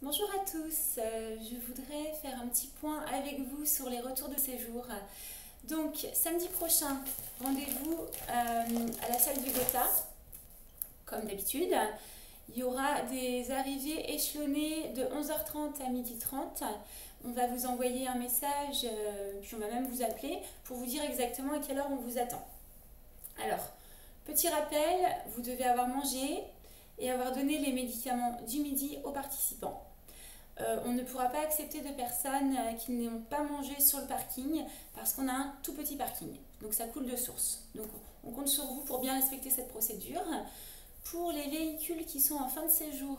Bonjour à tous, je voudrais faire un petit point avec vous sur les retours de séjour. Donc samedi prochain, rendez-vous à la salle du Gotha, comme d'habitude. Il y aura des arrivées échelonnées de 11h30 à 12h30. On va vous envoyer un message, puis on va même vous appeler pour vous dire exactement à quelle heure on vous attend. Alors, petit rappel, vous devez avoir mangé et avoir donné les médicaments du midi aux participants. On ne pourra pas accepter de personnes qui n'ont pas mangé sur le parking parce qu'on a un tout petit parking. Donc ça coule de source. Donc on compte sur vous pour bien respecter cette procédure. Pour les véhicules qui sont en fin de séjour,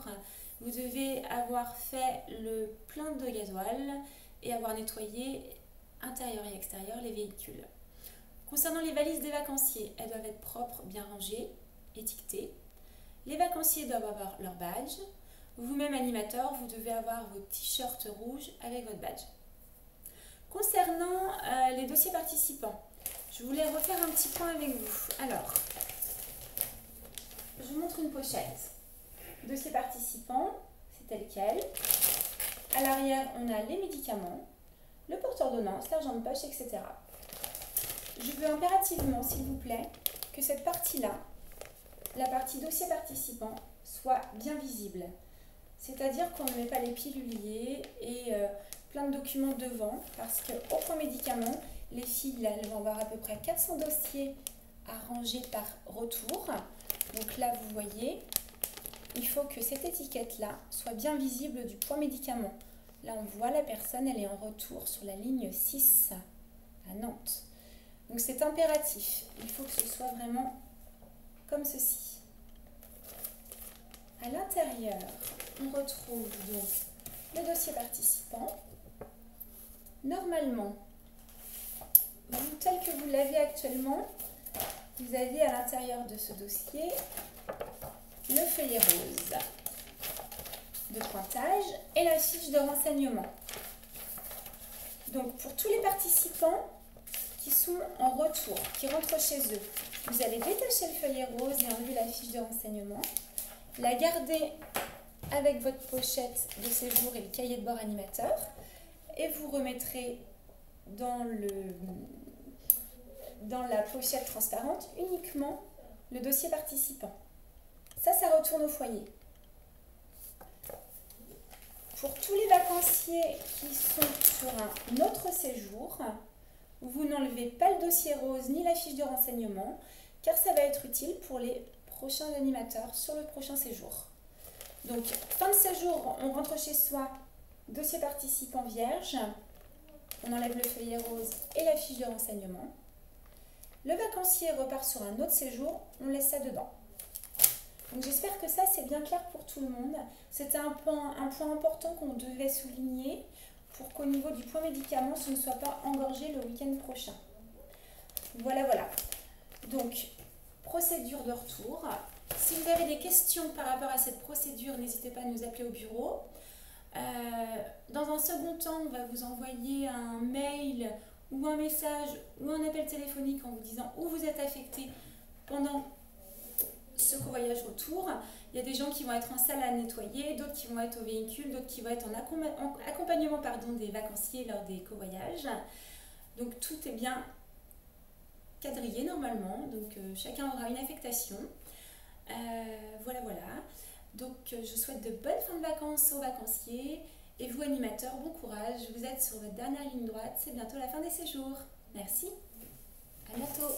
vous devez avoir fait le plein de gasoil et avoir nettoyé intérieur et extérieur les véhicules. Concernant les valises des vacanciers, elles doivent être propres, bien rangées, étiquetées. Les vacanciers doivent avoir leur badge. Vous-même animateur, vous devez avoir vos t-shirts rouges avec votre badge. Concernant les dossiers participants, je voulais refaire un petit point avec vous. Alors, je vous montre une pochette. Dossier participant, c'est tel quel. À l'arrière, on a les médicaments, le porte-ordonnance, l'argent de poche, etc. Je veux impérativement, s'il vous plaît, que cette partie-là, la partie dossier participant, soit bien visible. C'est-à-dire qu'on ne met pas les piluliers et plein de documents devant, parce qu'au point médicaments, les filles, là, elles vont avoir à peu près 400 dossiers à ranger par retour. Donc là, vous voyez, il faut que cette étiquette-là soit bien visible du point médicament. Là, on voit la personne, elle est en retour sur la ligne 6 à Nantes. Donc c'est impératif, il faut que ce soit vraiment comme ceci. À l'intérieur, on retrouve donc le dossier participant. Normalement, tel que vous l'avez actuellement, vous avez à l'intérieur de ce dossier le feuillet rose de pointage et la fiche de renseignement. Donc pour tous les participants qui sont en retour, qui rentrent chez eux, vous allez détacher le feuillet rose et enlever la fiche de renseignement. La garder avec votre pochette de séjour et le cahier de bord animateur et vous remettrez dans la pochette transparente uniquement le dossier participant. Ça retourne au foyer. Pour tous les vacanciers qui sont sur un autre séjour, vous n'enlevez pas le dossier rose ni la fiche de renseignement car ça va être utile pour les prochains animateurs sur le prochain séjour. Donc, fin de séjour, on rentre chez soi, dossier participant vierge, on enlève le feuillet rose et la fiche de renseignement. Le vacancier repart sur un autre séjour, on laisse ça dedans. Donc j'espère que ça c'est bien clair pour tout le monde. C'était un point important qu'on devait souligner pour qu'au niveau du point médicament, ce ne soit pas engorgé le week-end prochain. Voilà. Donc, procédure de retour. Si vous avez des questions par rapport à cette procédure, n'hésitez pas à nous appeler au bureau. Dans un second temps, on va vous envoyer un mail ou un message ou un appel téléphonique en vous disant où vous êtes affecté pendant ce covoyage retour. Il y a des gens qui vont être en salle à nettoyer, d'autres qui vont être au véhicule, d'autres qui vont être en accompagnement des vacanciers lors des covoyages. Donc tout est bien quadrillé normalement, donc chacun aura une affectation. Voilà. Donc je souhaite de bonnes fins de vacances aux vacanciers et vous animateurs, bon courage, vous êtes sur votre dernière ligne droite, c'est bientôt la fin des séjours. Merci, à bientôt.